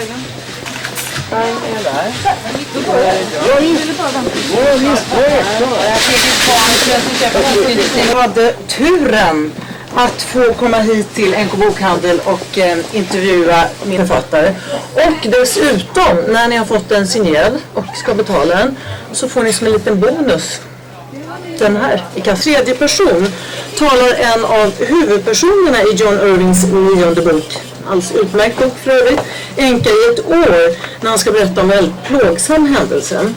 Jag hade turen att få komma hit till NK Bokhandel och intervjua min författare. Och dessutom, när ni har fått den signerad och ska betala den, så får ni som en liten bonus den här. I tredje person talar en av huvudpersonerna i John Irvings 9:e bok. Alldeles utmärkt bok för övrigt. Änka i ett år, när han ska berätta om en väldigt plågsam händelse.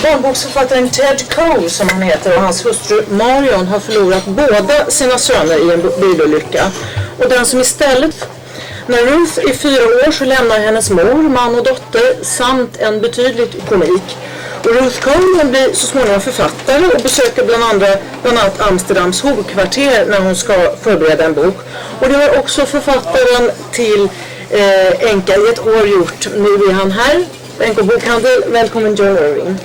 Barnboksförfattaren Ted Cole, som han heter, och hans hustru Marion har förlorat båda sina söner i en bilolycka. Och den som istället, när Ruth är 4 år, så lämnar hennes mor, man och dotter samt en betydligt komik. Och Ruth Cole blir så småningom författare och besöker bland annat Amsterdams hovkvarter när hon ska förbereda en bok. Och det har också författaren till Änka i ett år gjort. Nu är han här. NK Bokhandel, välkommen John Irving.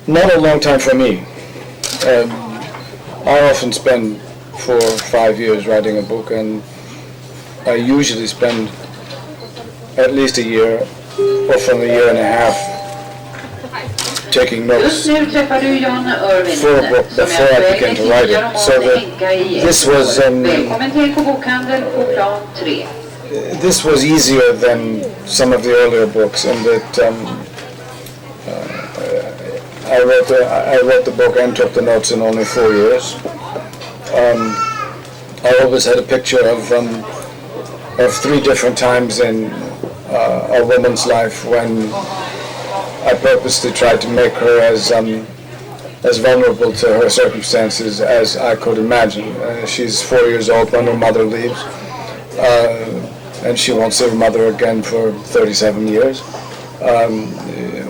Not a long time for me. I often spend 4 or 5 years writing a book, and I usually spend at least a year, often a year and a half, taking notes for a book before I begin to write it. So this was easier than some of the earlier books, in that I wrote the book and took the notes in only 4 years. I always had a picture of 3 different times in a woman's life when I purposely tried to make her as vulnerable to her circumstances as I could imagine. She's 4 years old when her mother leaves, and she won't see her mother again for 37 years.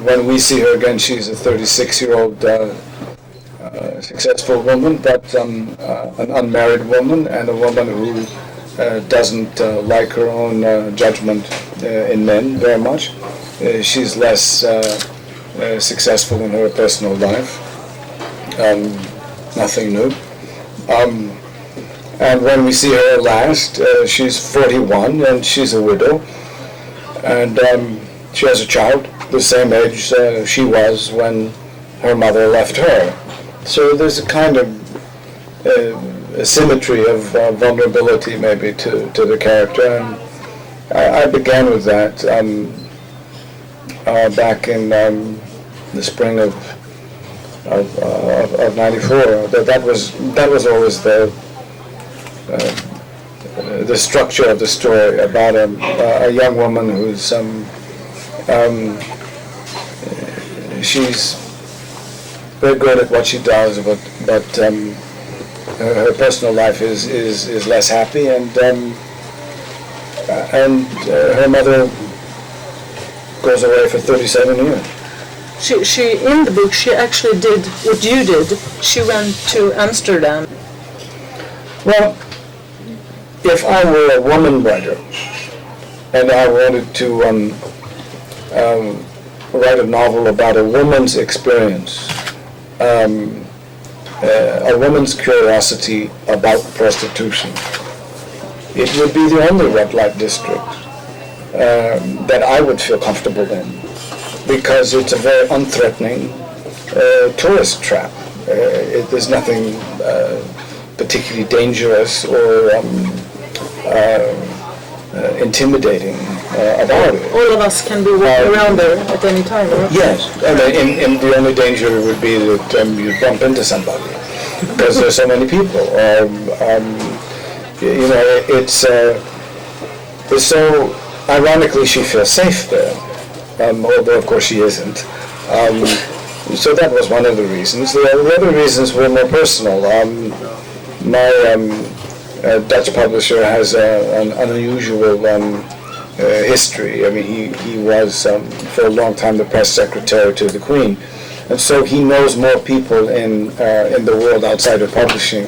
When we see her again, she's a 36-year-old successful woman, but an unmarried woman, and a woman who doesn't like her own judgment in men very much. She's less successful in her personal life. Nothing new. And when we see her last, she's 41 and she's a widow, and she has a child the same age she was when her mother left her. So there's a kind of a symmetry of vulnerability maybe to the character, and I began with that back in the spring of '94. That was always the structure of the story, about a young woman who's she's very good at what she does, but her personal life is less happy, and her mother goes away for 37 years. She in the book, she actually did what you did. She went to Amsterdam. Well, if I were a woman writer and I wanted to write a novel about a woman's experience, a woman's curiosity about prostitution, it would be the only red light district that I would feel comfortable in, because it's a very unthreatening tourist trap. There's nothing particularly dangerous or intimidating about it. All of us can be walking around there at any time, right? Yes, and the only danger would be that you bump into somebody, because there's so many people. You know, it's so ironically she feels safe there, although of course she isn't. So that was one of the reasons. The other reasons were more personal. My Dutch publisher has an unusual history. I mean, he was for a long time the press secretary to the Queen, and so he knows more people in the world outside of publishing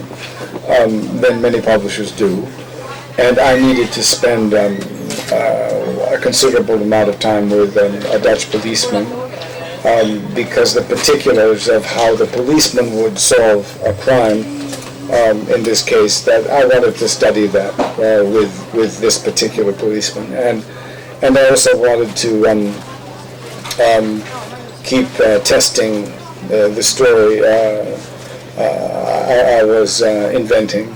than many publishers do. And I needed to spend a considerable amount of time with a Dutch policeman, because the particulars of how the policeman would solve a crime in this case, that I wanted to study that with this particular policeman, and I also wanted to keep testing the story I was inventing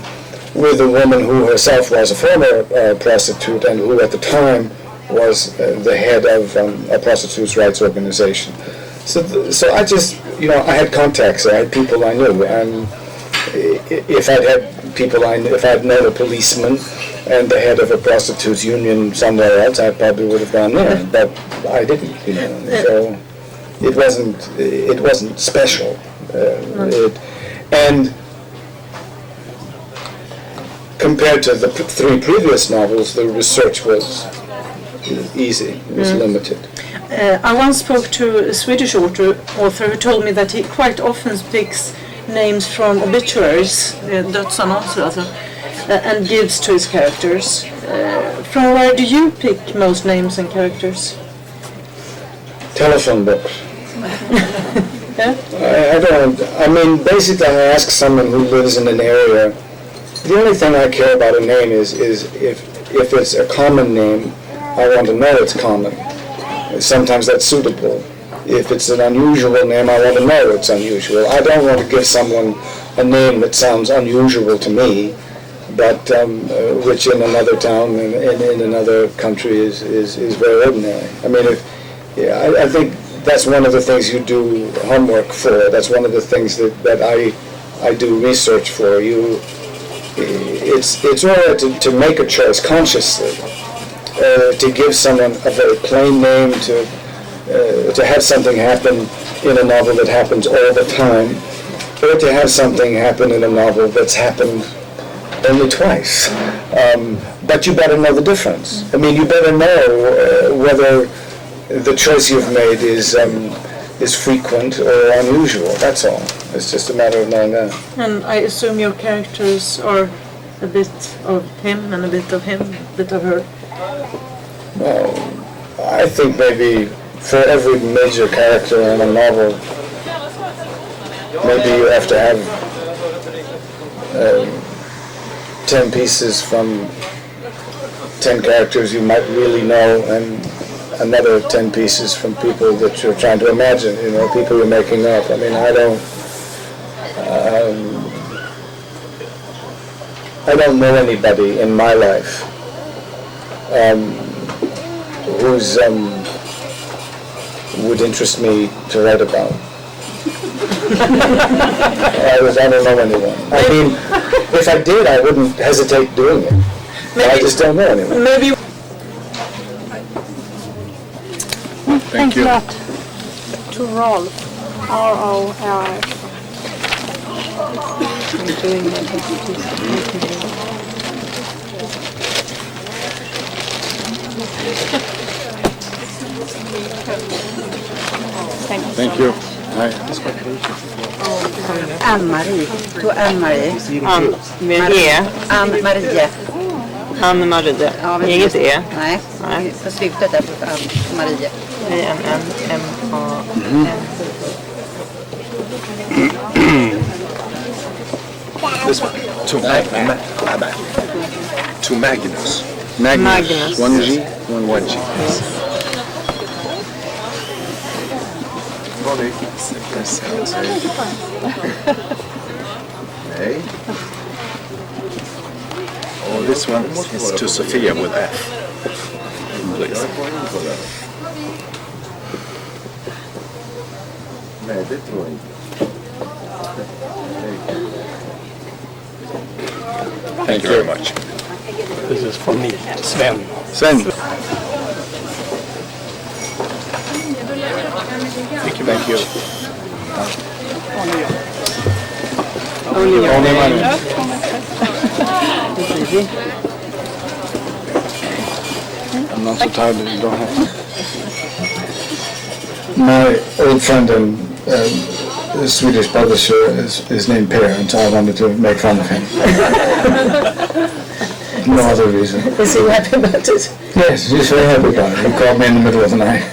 with a woman who herself was a former prostitute and who at the time was the head of a prostitutes' rights organization. So I just, I had contacts, I had people I knew, and if I'd had people I knew, if I'd known a policeman and the head of a prostitutes union somewhere else, I probably would have gone there, but I didn't, so it wasn't special. And compared to the three previous novels, the research was easy, it was limited. I once spoke to a Swedish author who told me that he quite often picks names from obituaries, dödsannonser alltså, and gives to his characters. From where do you pick most names and characters? Telephone books. Yeah? Basically I ask someone who lives in an area. The only thing I care about a name is if it's a common name, I want to know it's common. Sometimes that's suitable. If it's an unusual name, I want to know it's unusual. I don't want to give someone a name that sounds unusual to me, but which in another town and in another country is very ordinary. I think that's one of the things you do homework for. That's one of the things that I do research for. It's all right to make a choice consciously, to give someone a very plain name, to have something happen in a novel that happens all the time, or to have something happen in a novel that's happened only twice. But you better know the difference. You better know whether the choice you've made is frequent or unusual. That's all. It's just a matter of knowing that. And I assume your characters are a bit of him and a bit of him, a bit of her. Well, I think maybe for every major character in a novel, maybe you have to have 10 pieces from 10 characters you might really know, and another 10 pieces from people that you're trying to imagine, people you're making up. I don't know anybody in my life who's would interest me to write about. I don't know anyone. If I did, I wouldn't hesitate doing it. I just don't know anyone. Maybe. Thank you. To Rolf, R-O-L. Thank you. Ann-Marie. To Ann-Marie. Med E. Ann-Marie. Ann-Marie. Ja, Inget E. Nej. På slutet där på Ann-Marie. A-N-N-M-A. This one. To Magnus. Magnus. One G, one G. Okay. Oh, this one is to Sophia with F. Please. Thank you very much. This is for me, Sven. Sven. Thank you. Thank you. I'm not so tired that you don't have. My old friend and the Swedish publisher is named Per, and so I wanted to make fun of him. No other reason. Is he happy about it? Yes, he's very happy about it. He called me in the middle of the night.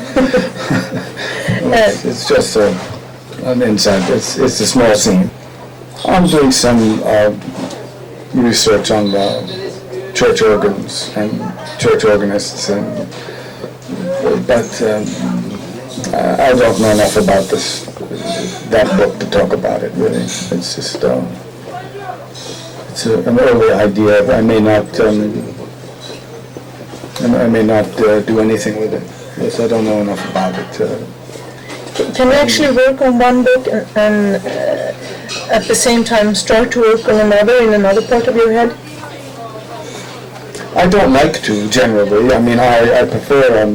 It's just an inside. It's a small scene. I'm doing some research on church organs and church organists, but I don't know enough about that book to talk about it. Really, it's just it's an early idea. I may not do anything with it. Yes, I don't know enough about it. Can you actually work on one book and at the same time start to work on another in another part of your head? I don't like to, generally. I mean, I prefer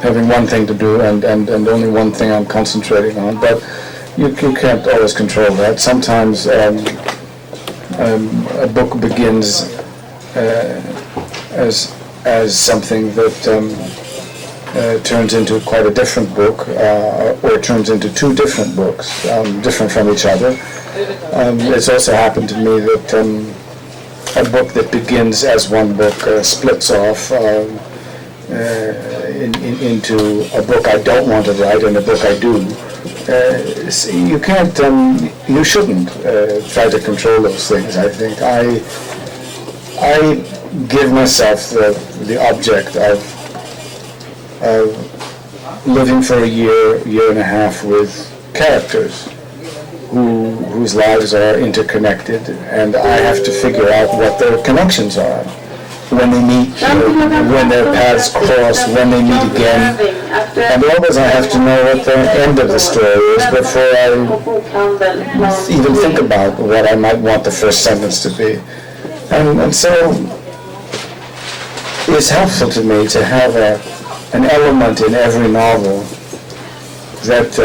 having one thing to do and only one thing I'm concentrating on, but you can't always control that. Sometimes a book begins as something that turns into quite a different book, or turns into two different books, different from each other. It's also happened to me that a book that begins as one book splits off into a book I don't want to write and a book I do. You can't, you shouldn't try to control those things. I think I give myself the object of living for a year and a half with characters whose lives are interconnected, and I have to figure out what their connections are. When they meet, when their paths cross, when they meet again. And always I have to know what the end of the story is before I even think about what I might want the first sentence to be. And so it's helpful to me to have an element in every novel that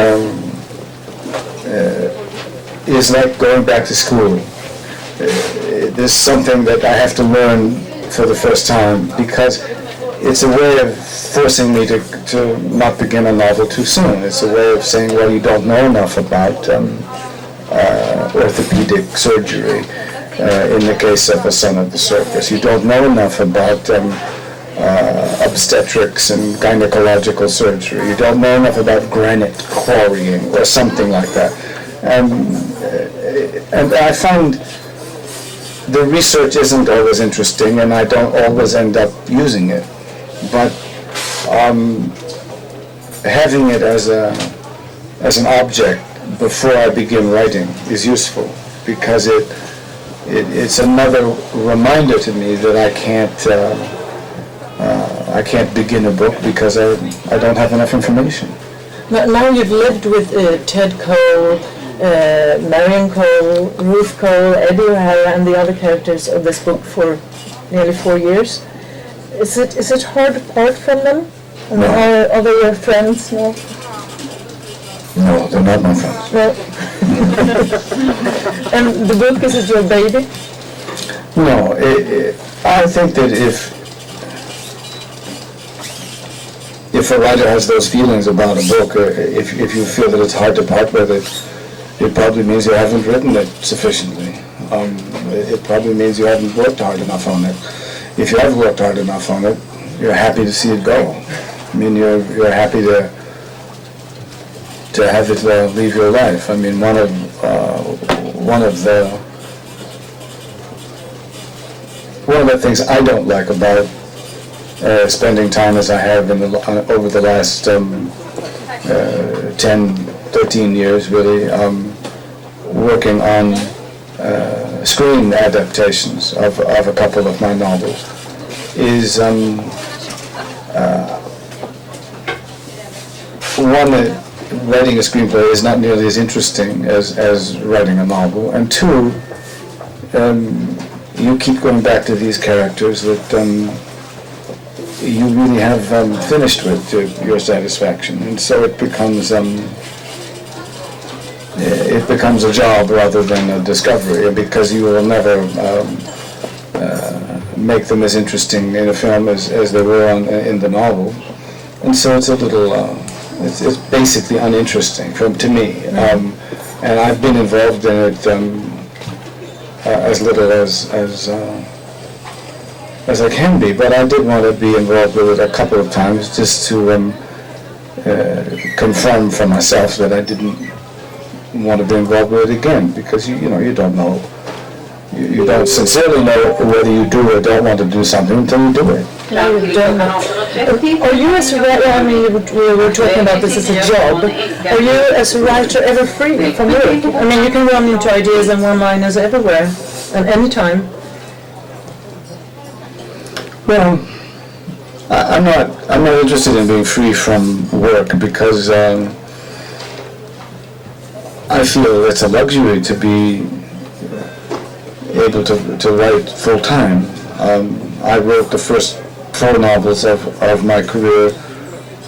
is like going back to school. There's something that I have to learn for the first time, because it's a way of forcing me to not begin a novel too soon. It's a way of saying, well, you don't know enough about orthopedic surgery in the case of A Son of the Circus. You don't know enough about obstetrics and gynecological surgery. You don't know enough about granite quarrying or something like that. And I find the research isn't always interesting, and I don't always end up using it. But having it as an object before I begin writing is useful, because it's another reminder to me that I can't begin a book because I don't have enough information. Now you've lived with Ted Cole, Marion Cole, Ruth Cole, Eddie O'Hara, and the other characters of this book for nearly 4 years. Is it hard to part from them? And No. Are they your friends? No. No, they're not my friends. No. And the book, is it your baby? No, I think that if a writer has those feelings about a book, if you feel that it's hard to part with it, it probably means you haven't written it sufficiently. It probably means you haven't worked hard enough on it. If you have worked hard enough on it, you're happy to see it go. I mean, you're happy to have it leave your life. I mean, one of the things I don't like about spending time as I have over the last 10, 13 years, really, working on screen adaptations of a couple of my novels, is one, that writing a screenplay is not nearly as interesting as writing a novel, and two, you keep going back to these characters that you really have finished with to your satisfaction, and so it becomes a job rather than a discovery, because you will never make them as interesting in a film as they were in the novel, and so it's a little it's basically uninteresting to me, and I've been involved in it as little as I can be, but I did want to be involved with it a couple of times just to confirm for myself that I didn't want to be involved with it again, because you don't know. You don't sincerely know whether you do or don't want to do something until you do it. No, you don't. Are you as a writer, I mean, we were talking about this as a job, are you as a writer ever free from work? I mean, you can run into ideas and one-liners everywhere, and anytime. Well, I'm not interested in being free from work, because I feel it's a luxury to be able to write full time. I wrote the first 4 novels of my career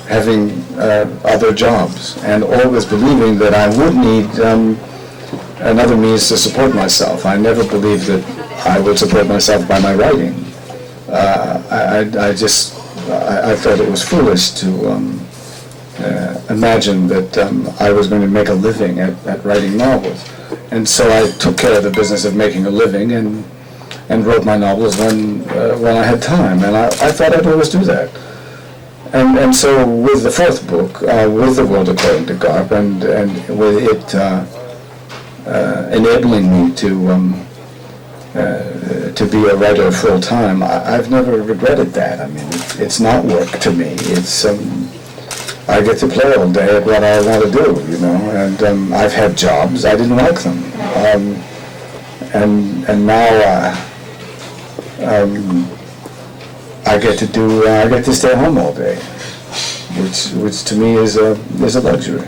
having other jobs, and always believing that I would need another means to support myself. I never believed that I would support myself by my writing. I thought it was foolish to imagine that I was going to make a living at writing novels. And so I took care of the business of making a living and wrote my novels when I had time. And I thought I'd always do that. And so with the 4th book, with The World According to Garp, and with it enabling me to be a writer full time, I've never regretted that. I mean, it's not work to me. It's I get to play all day at what I want to do, and I've had jobs, I didn't like them. And now I get to stay home all day, which to me is a luxury.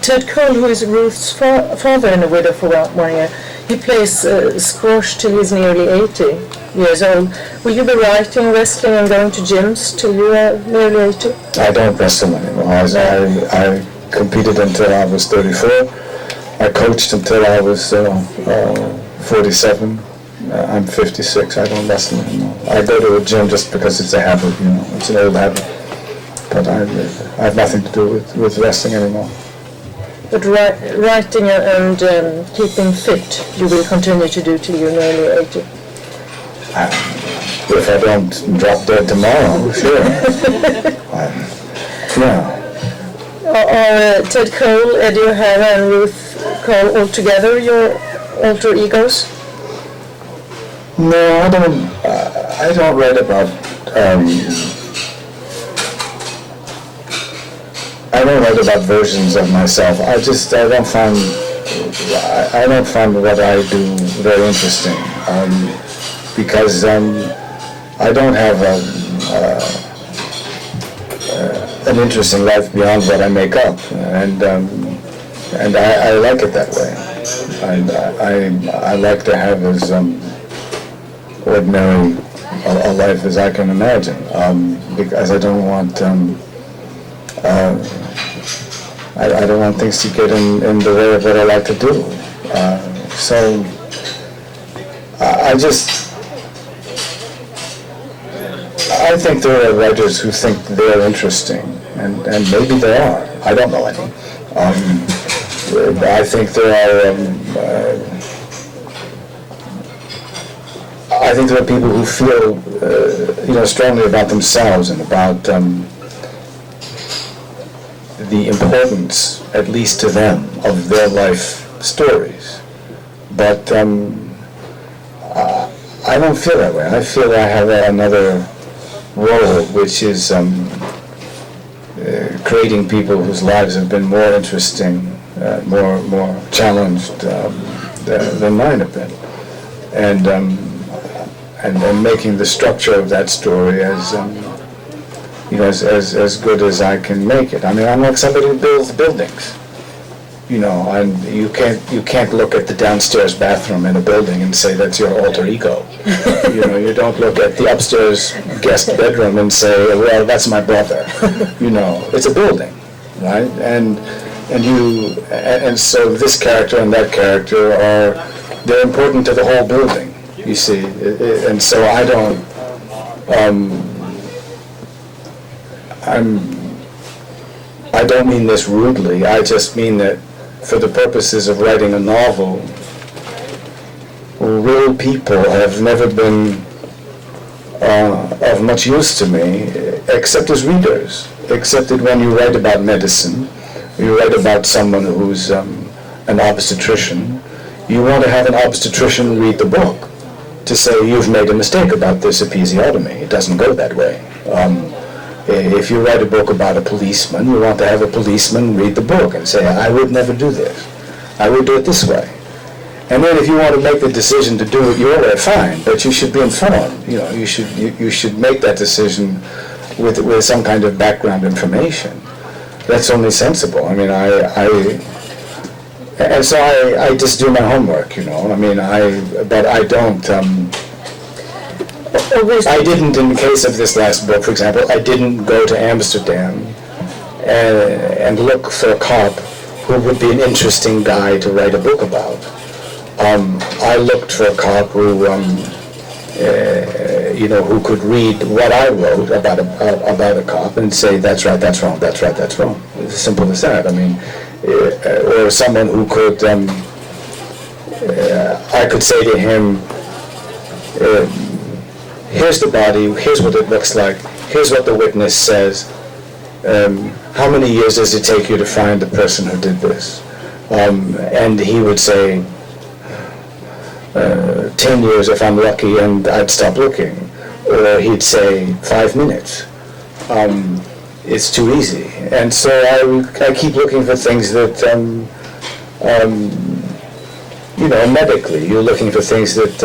Ted Cole, who is Ruth's father in A Widow for 1 year, he plays squash till he's nearly 80 years old. Will you be writing, wrestling, and going to gyms till you are nearly 80? I don't wrestle anymore. I competed until I was 34. I coached until I was 47. I'm 56. I don't wrestle anymore. I go to a gym just because it's a habit, It's an old habit. But I have nothing to do with wrestling anymore. But writing and keeping fit, you will continue to do till you're nearly 80? If I don't drop dead tomorrow, sure. Yeah. Are Ted Cole, Eddie O'Hara, and Ruth Cole all together your alter egos? No, I don't write about. I don't write about versions of myself. I don't find what I do very interesting, because I don't have an interesting life beyond what I make up, and I like it that way. I like to have as ordinary a life as I can imagine, because I don't want. I don't want things to get in the way of what I like to do. So I think there are writers who think they're interesting, and maybe they are. I don't know any. I think there are people who feel strongly about themselves and about the importance, at least to them, of their life stories. But I don't feel that way. I feel I have another role, which is creating people whose lives have been more interesting, more challenged than mine have been, and making the structure of that story as good as I can make it. I mean, I'm like somebody who builds buildings, and you can't look at the downstairs bathroom in a building and say that's your alter ego. You don't look at the upstairs guest bedroom and say, well, that's my brother. It's a building, right? And so this character and that character they're important to the whole building, you see. And so I don't. I don't mean this rudely. I just mean that for the purposes of writing a novel, real people have never been of much use to me, except as readers. Except that when you write about medicine, you write about someone who's an obstetrician, you want to have an obstetrician read the book to say you've made a mistake about this episiotomy. It doesn't go that way. If you write a book about a policeman, you want to have a policeman read the book and say, I would never do this. I would do it this way. And then if you want to make the decision to do it your way, fine, but you should be informed. You know, you should make that decision with some kind of background information. That's only sensible. I mean, and so I just do my homework, you know. I mean, but I don't. I didn't, in the case of this last book, for example, I didn't go to Amsterdam and look for a cop who would be an interesting guy to write a book about. I looked for a cop who, you know, who could read what I wrote about a cop and say, that's right, that's wrong, that's right, that's wrong. It's as simple as that. I mean, or someone who could, I could say to him, here's the body, here's what it looks like, here's what the witness says, how many years does it take you to find the person who did this? And he would say, 10 years if I'm lucky, and I'd stop looking. Or he'd say 5 minutes. It's too easy. And so I keep looking for things that, you know, medically, you're looking for things that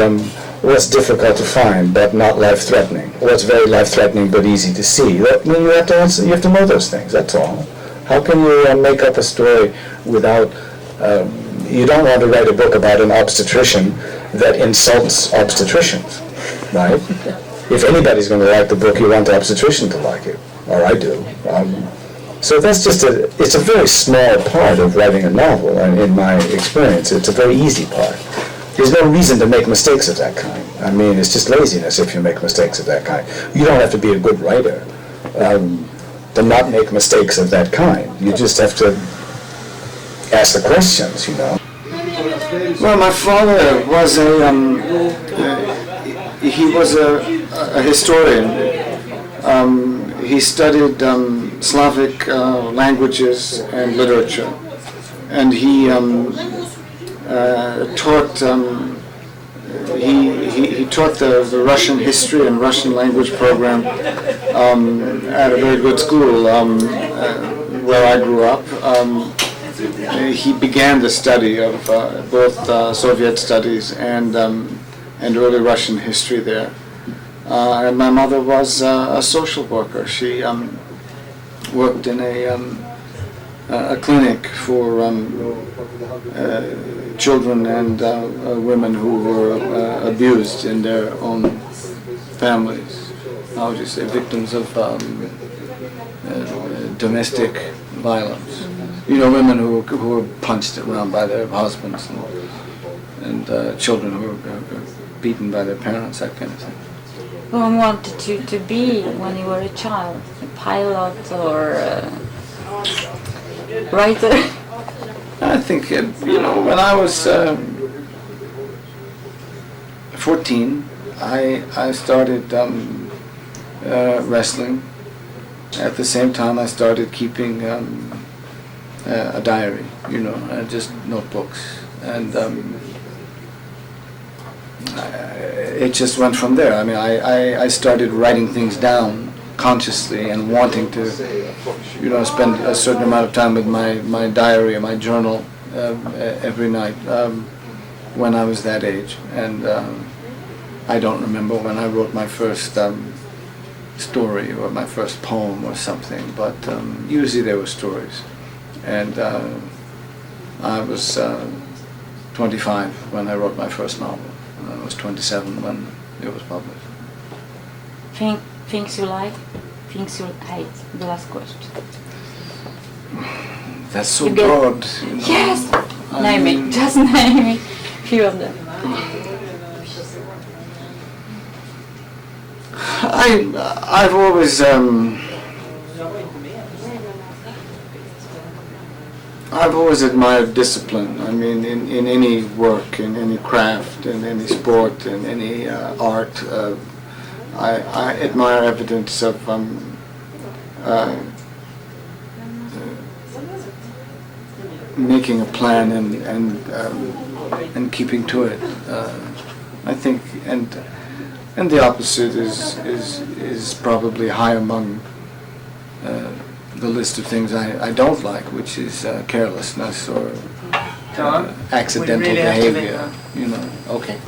what's difficult to find but not life-threatening. What's very life-threatening but easy to see. I mean, you have to know those things, that's all. How can you make up a story without, you don't want to write a book about an obstetrician that insults obstetricians, right? If anybody's going to like the book, you want the obstetrician to like it, or I do. So that's just it's a very small part of writing a novel, and in my experience, it's a very easy part. There's no reason to make mistakes of that kind. I mean, it's just laziness if you make mistakes of that kind. You don't have to be a good writer to not make mistakes of that kind. You just have to ask the questions, you know. Well, my father was he was a historian. He studied Slavic languages and literature, and he taught he taught the Russian history and Russian language program at a very good school where I grew up. He began the study of both Soviet studies and early Russian history there. And my mother was a social worker. She worked in a clinic for children and women who were abused in their own families. How would you say, victims of domestic violence. You know, women who were punched around by their husbands, and children who were beaten by their parents, that kind of thing. Who wanted you to be when you were a child? A pilot or a writer? I think, you know, when I was 14, I started wrestling. At the same time, I started keeping a diary, you know, just notebooks, and it just went from there. I mean, I started writing things down consciously and wanting to, you know, spend a certain amount of time with my diary and my journal every night when I was that age. And I don't remember when I wrote my first story or my first poem or something, but usually they were stories. And I was 25 when I wrote my first novel, and I was 27 when it was published. Things you like, things you hate, the last question. That's so broad. You know? Yes! Name it, just name it. Few of them. I've always admired discipline. I mean, in any work, in any craft, in any sport, in any art, I admire evidence of making a plan and keeping to it. I think, and the opposite is probably high among the list of things I don't like, which is carelessness or accidental behavior. You know. Okay.